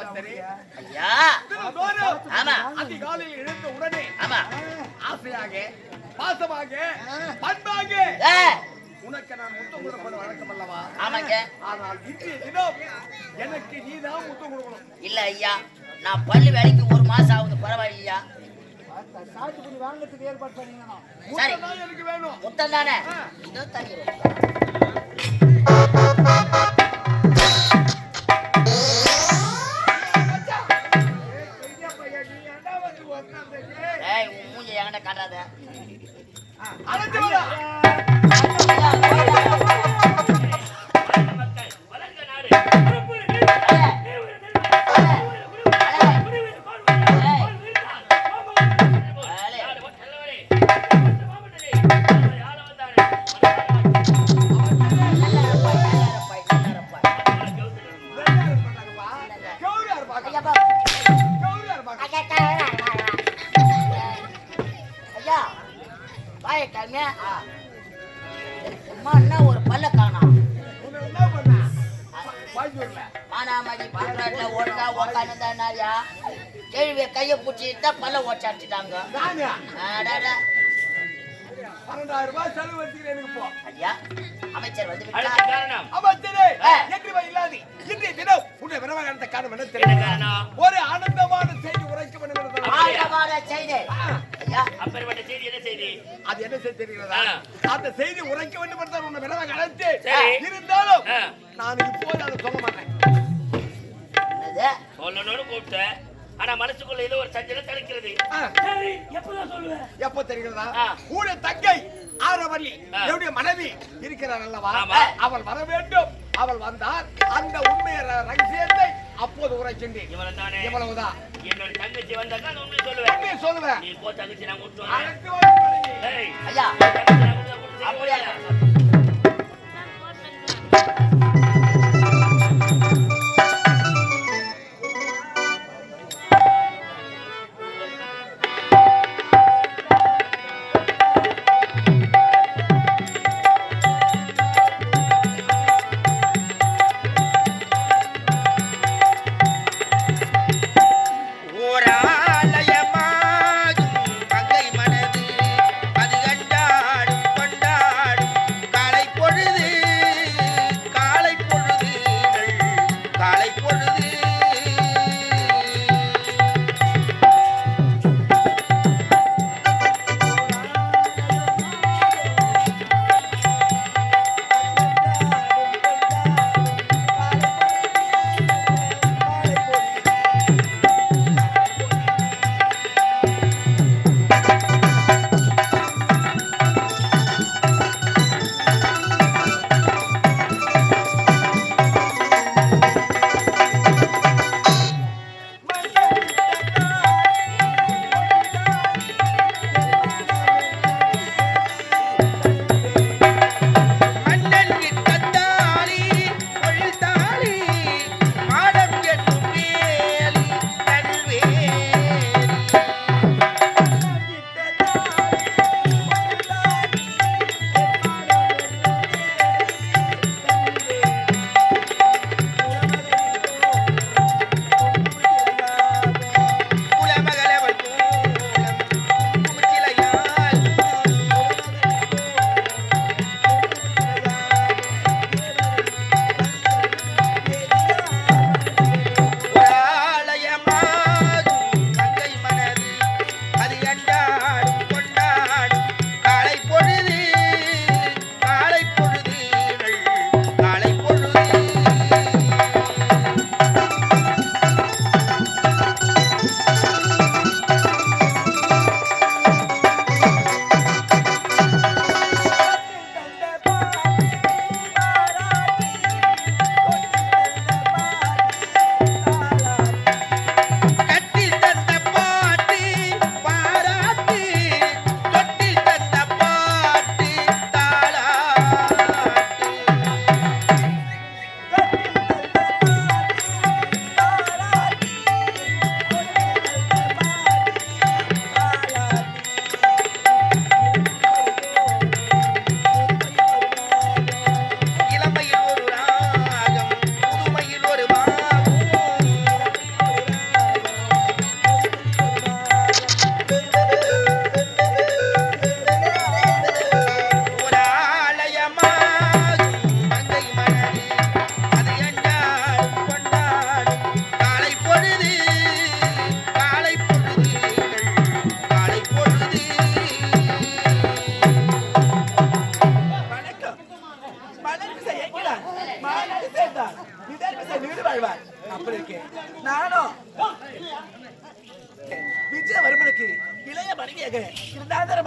ஐயா ஆமா அதிகாலையில் எழுந்த உடனே ஆமா ஆசையாக பாசமாக பண்பாக உனக்கு நான் முத்தம் கொடுப்பது வழக்கம் அல்லவா? ஆமாங்க. ஆனால் இன்றைய தினம் எனக்கு நீதான் முத்தம் கொடுக்கணும். இல்ல ஐயா, நான் பள்ளி வேலைக்கு 1 மாசம் ஆகுது, பரவாயில்லையா? சாத்துக்குடி வாங்கறதுக்கு ஏற்பாடு பண்ணீங்களா? சரி, முத்தம் தான் எனக்கு வேணும். முத்தம் தானே? இதோ தருகிறேன். ஏய், உன் மூஞ்சி என்கிட்ட காட்டாத. அழைத்து வா. ஒரு பல்ல காணோம். மானாமதி பாக்குறாட்ல ஓடுதா உக்காந்துதானாயா கேள்விய கைய பிடிச்சிட்டா பல்ல ஓச்சாச்சுட்டாங்க. 12,000 ரூபாய் செலவு வச்சுக்கிறேன் எனக்கு போ. ஐயா, அமைச்சர் வந்து அமைச்சரே, என்று இல்லாது இன்றைய தினம் உன்னை விரவாக காரணம் என்ன தெரியுமா? ஒரு ஆனந்தமான செய்தி உரைக்க வேண்டும். ஆனந்தமான செய்தி. ஐயா, அப்பேற்பட்ட செய்தி என்ன செய்தி? அது என்ன செய்தி தெரிகிறதா? அந்த செய்தி உரைக்க வேண்டும் என்று உன்னை விரவாக அழைத்து இருந்தாலும் நான் இப்போது அதை சொல்ல மாட்டேன். சொல்லணும்னு கூப்பிட்டேன், ஆனா மனசுக்குள்ள ஏதோ ஒரு சஞ்சலம் தடுக்கிறது. சரி, எப்பதான் சொல்லுவேன்? எப்போ தெரிகிறதா? உன்னுடைய தங்கை ஆரவல்லி என்னுடைய மனைவி இருக்கிறார் அல்லவா, அவள் வர வேண்டும். அவள் வந்தால் அந்த உண்மை ரகசியத்தை அப்போது உரைக்கின்றேன். இவ்வளவுதான். என்னோட தங்கச்சி வந்தா நான் உண்மை சொல்லுவேன். சொல்லுவேன். நீ போ தங்கச்சி, நான் கூப்பிட்டு ஐயா, அப்படியே ஓராலயமாகும் பகை மனது அது கண்டால்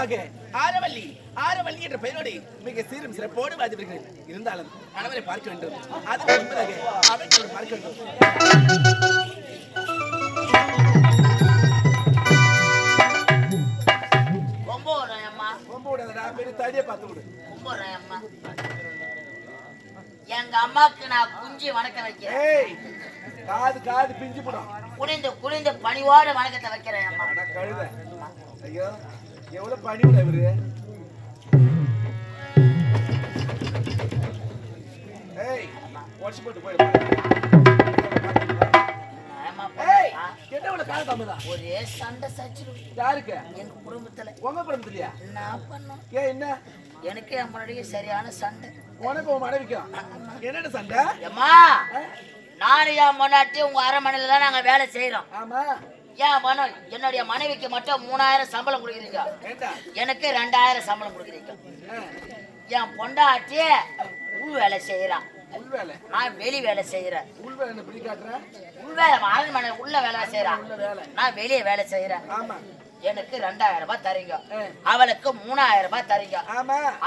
முன்பதாக ஆரவல்லி ஆரவல்லி என்ற பெயரோடு மிக சீரும் சிறப்போடு வாழ்ந்தவர்கள் இருந்தாலும் கணவரை பார்க்க வேண்டும். அதற்கு முன்பதாக அவர்களை பார்க்க வேண்டும். எங்க அம்மாக்கு நான் குஞ்சி வணக்க வைக்கிறேன். காது காது பிஞ்சு போடும். குனிந்து குனிந்து பணிவோட வணக்கத்தை வைக்கிறேன் அம்மா. கழுத ஐயோ எவ்வளவு பணிவுட இவரு. ஏய் வாட்ச் போட்டு போய் ஒரே சண்டை சச்சிரு. யாருக்கு? எங்க குடும்பத்துல. உங்க குடும்பத்திலயா? நான் பண்ணோம். என்ன? எனக்கு என் முன்னாடியே சரியான சண்டை. உனக்கு உன் மனைவிக்கும் என்னென்ன சண்டை? அம்மா நானும் என் முன்னாடி உங்க அரண்மனையில தான் நாங்க வேலை செய்யறோம். ஆமா. என்னுடைய மனைவிக்கு மட்டும் 3000 சம்பளம் கொடுக்குறீங்க, எனக்கு 2000 சம்பளம் கொடுக்குறீங்க. என் பொண்டாட்டி உள் வேலை செய்யறான், நான் வெளி வேலை செய்யறேன். உள் வேலை அரண்மனை உள்ள வேலை செய்யறான், நான் வெளியே வேலை செய்யறேன். எனக்கு 2000 ரூபாய் தரீங்க, அவளுக்கு 3000 ரூபாய் தரீங்க.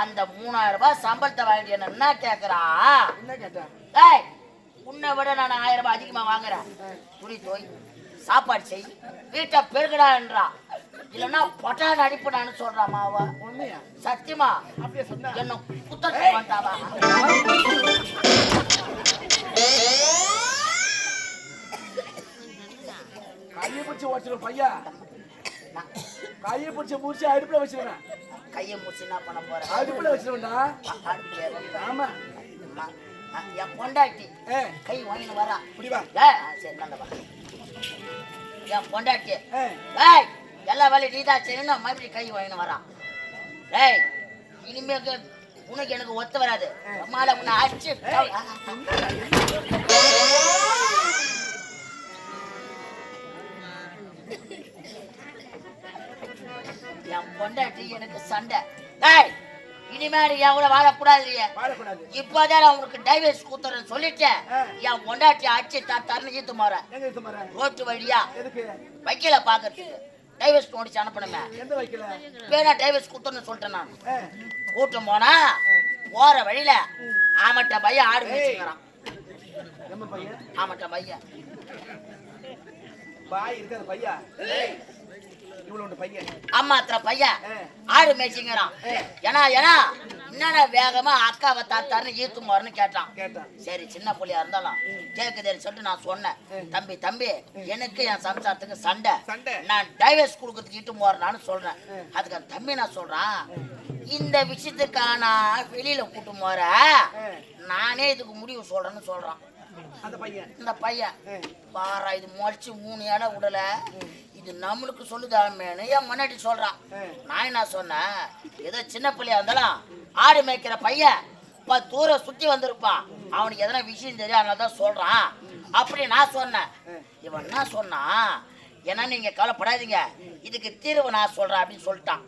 அந்த 3000 ரூபாய் சம்பளத்தை வாங்கி என்ன கேக்குறா? ஏய் உன்னை விட நான் 1000 ரூபாய் அதிகமா வாங்குறேன், துணி தோய் சாப்பாடு செய் வீட்டை பெருகடான்றா, இல்லன்னா பொட்டான் அடிப்படான்னு சொல்றா மாவா. சத்தியமா என்ன குத்தத்தை வந்தாவா? கையை பிடிச்சி ஓடிச்சிடும் பையா, கையை பிடிச்சி முடிச்சு அடுப்புல வச்சிருவேன். கையை முடிச்சு என்ன பண்ண போறேன்? அடுப்புல வச்சிருவேன்டா. ஆமா என் பொண்டாட்டி கை வாங்கின்னு வரா. சரி நல்லவா. என் பொண்டாட்டி எல்லா வேலையும் நீதான் செய்யணும், மறுபடியும் கை வாங்கின்னு வரான். ஏய் இனிமே உனக்கு எனக்கு ஒத்து வராது, அம்மால உன்னை அடிச்சு. என் பொண்டாட்டி எனக்கு சண்டை. ஏய் இனிமேல் என் கூட வாழக்கூடாது, இப்போதான் நான் உனக்கு டைவர்ஸ் கூத்துறேன்னு சொல்லிட்டேன். என் பொண்டாட்டி அடிச்சு தரணும் ஈத்து மாறேன் ரோட்டு வழியா வைக்கல பாக்குறதுக்கு டைவர்ஸ் நோடிச்சு அனுப்பணுமே. பேனா டைவர்ஸ் கூத்துறன்னு சொல்லிட்டேன் நான். கூட்டம் போனா போற வழியில ஆமட்ட பையன் ஆடு மேய்ச்சிக்கிறான். ஆமட்ட பையன் அம்மாத்திர பையன் ஆடு மேய்ச்சிங்கிறான். ஏன்னா என்னடா வேகமா அக்காவை தாத்தாருன்னு ஈத்து மாறுன்னு கேட்டான். சரி சின்ன புள்ளியா இருந்தாலும் கேக்குதேன்னு சொல்லிட்டு நான் சொன்னேன், தம்பி எனக்கு என் சம்சாரத்துக்கு சண்டை, நான் டைவர்ஸ் கொடுக்கறதுக்கு ஈட்டு போறேன்னு சொல்றேன். அதுக்கு அந்த தம்பி நான் சொல்றான், இந்த விஷயத்துக்கான வெளியில கூட்டு போற நானே இதுக்கு முடிவு சொல்றேன்னு சொல்றான். இந்த பையன் பாரா இது முளைச்சு 3 இடம் விடல, இது நம்மளுக்கு சொல்லுதாமேன்னு என் முன்னாடி சொல்றான். நான் என்ன சொன்னேன், ஏதோ சின்ன பிள்ளையா இருந்தாலும் ஆடு மேய்க்கிற பையன் தூரம் சுத்தி வந்திருப்பான், அவனுக்கு எதனா விஷயம் தெரியும் அதனாலதான் சொல்றான் அப்படி நான் சொன்னேன். இவன் என்ன சொன்னான், ஏன்னா நீங்க கவலைப்படாதீங்க இதுக்கு தீர்வு நான் சொல்றேன் அப்படின்னு சொல்லிட்டான்.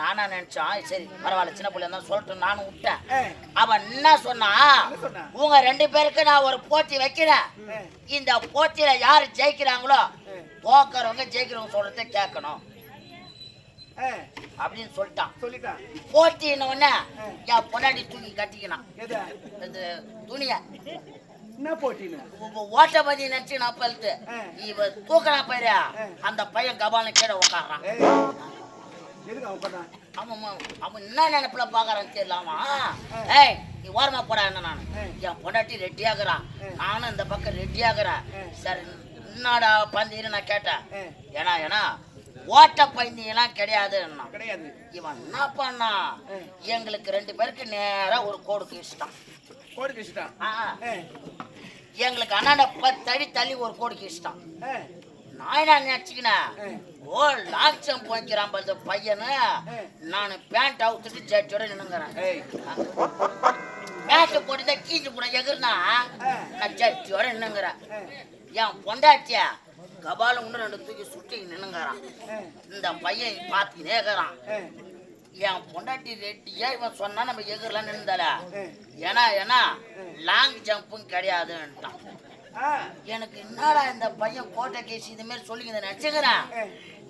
நானா நினைச்சான் சரி பரவாயில்ல சின்ன பிள்ளை தான் சொல்லிட்டு நானும் விட்டேன். அவன் என்ன சொன்னா, உங்க 2 பேருக்கு நான் ஒரு போட்டி வைக்கிறேன், இந்த போட்டியில யாரு ஜெயிக்கிறாங்களோ தோக்கிறவங்க ஜெயிக்கிறவங்க சொல்றத கேட்கணும் அப்படின்னு சொல்லிட்டான். போட்டின உடனே என் பொண்டாட்டி தூக்கி கட்டிக்கணும் துணிய. என்ன போட்டின ஓட்ட பதி நினைச்சு நான் பழுத்து இவ தூக்கனா பயிரா அந்த பையன் கபால கீழே உட்காடுறான். அவன் என்ன நினைப்புல பாக்குறான்னு தெரியலாமா. ஏய் நீ ஓரமா போடா என்ன, நான் என் பொண்டாட்டி ரெட்டி ஆகுறான், நானும் இந்த பக்கம் ரெட்டி ஆகுறேன். சரி என்னடா பந்தீர் நான் கேட்டேன். ஏன்னா ஓட்ட பந்தீங்கெல்லாம் கிடையாது. இவன் என்ன பண்ணா, எங்களுக்கு 2 பேருக்கு நேரா ஒரு கோடு கீழ்ச்சிட்டான். எங்களுக்கு அண்ணாண்ட 10 அடி தள்ளி ஒரு கோடு கீழ்ச்சிட்டான். நான் என்ன நினைச்சுக்கினேன், ஓ லாட்சம் போய்க்கிறான் பந்த பையனு, நான் பேண்ட் அவுத்துட்டு ஜட்டியோட நின்னுங்கிறேன். பேண்ட் போட்டு கீஞ்சு கூட எகுறா நான் ஜட்டியோட நின்னுங்கிறேன். என் பொண்டாட்டியா கபாலம் ஒன்று 2 தூக்கி சுட்டி நின்னுங்கிறான். இந்த பையன் பார்த்துக்கினே இருக்கிறான். என் பொண்டாட்டி ரெட்டியா இவன் சொன்னா நம்ம எதிரெல்லாம் நின்றால, ஏன்னா லாங் ஜம்பும் கிடையாதுன்ட்டான். எனக்கு என்னடா இந்த பையன் கோட்டை கேசி இது மாதிரி சொல்லிங்க நினைச்சுக்கிறேன்.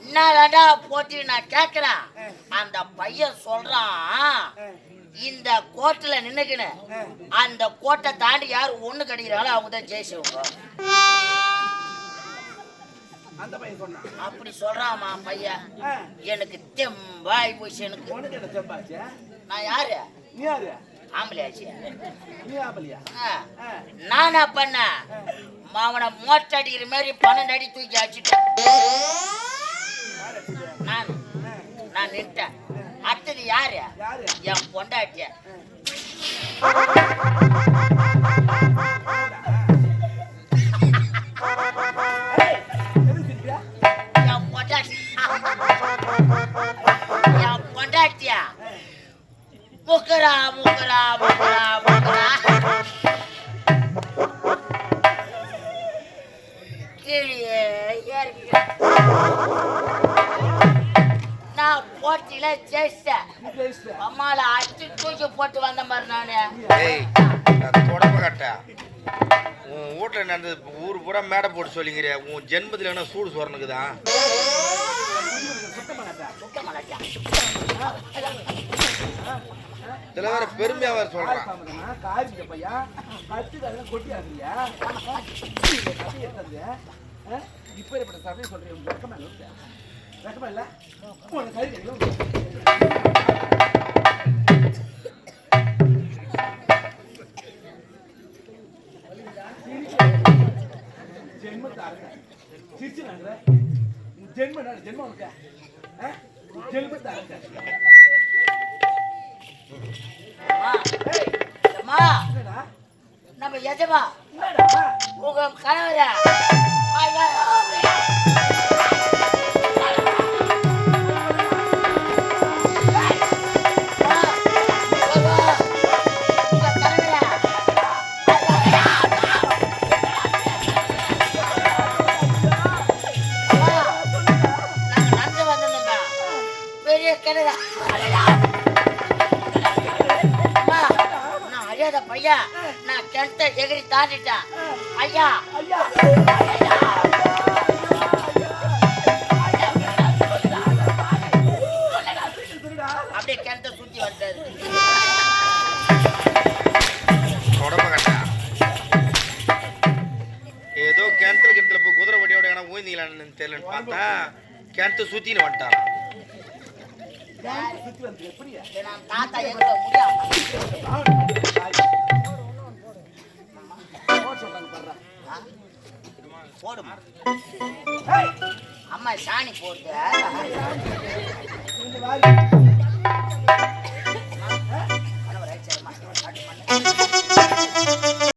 என்னடா போட்டி நான் கேட்கிறேன். அந்த பையன் சொல்றான், இந்த கோட்டையில நின்னுக்கின்னு அந்த கோட்டை தாண்டி யார் ஒண்ணு கிடைக்கிறாங்களோ அவங்க தான் ஜெயிச்சவங்க. அந்த பையன் சொன்னான். அப்படி சொல்றாமா பையன். எனக்கு தெம்பாய் போச்சு. எனக்கு உனக்கு என்ன செம்பாச்சு? நான் யாரு? நீ யாரு? ஆம்பளையாச்சு. நீ ஆம்பளையா? நானா பண்ண அவனை மோட்டை அடிக்கிற மாதிரி 12 அடி தூக்கி அடிச்சுட்டேன். நான் நின்ட்டேன். அடுத்தது யாரு? யாரு? என் பொண்டாட்டிய. என் பொண்டாட்டியா முக்கரா முக்கரா முக்கரா முக்கரா கீழே நான் போட்டியில ஜெயிச்சேன். அம்மால அடிச்சு தூக்கி போட்டு வந்த மாதிரி நானு. தொடப்ப கட்ட உன் வீட்டுல நடந்தது ஊர் பூரா மேடை போட்டு சொல்லிங்கிறியா? உன் ஜென்மத்துல என்ன சூடு சொரணுக்குதான்? இதுல வேற பெருமையா வேற சொல்றான். இப்ப ஏற்பட்ட சபையை சொல்றேன். வெக்கமா இல்ல? நம்ம எஜமா உங்க கணவர பெரிய கிணறு பையா நான் கிணத்த எகிரி தாண்டிட்டேன். ஐயா அப்படியே கிணத்த சுத்தி வந்தாரு. தொடப்ப கட்டா ஏதோ கிணத்துல போய் குதிரை வண்டியோட ஏன்னா ஓய்ந்தீங்களான்னு தெரியலன்னு பார்த்தா கிணத்து சுத்தின்னு வந்துட்டான். நான் தாத்தா எங்க முடியாது போடுமா அம்மா சாணி போடுது.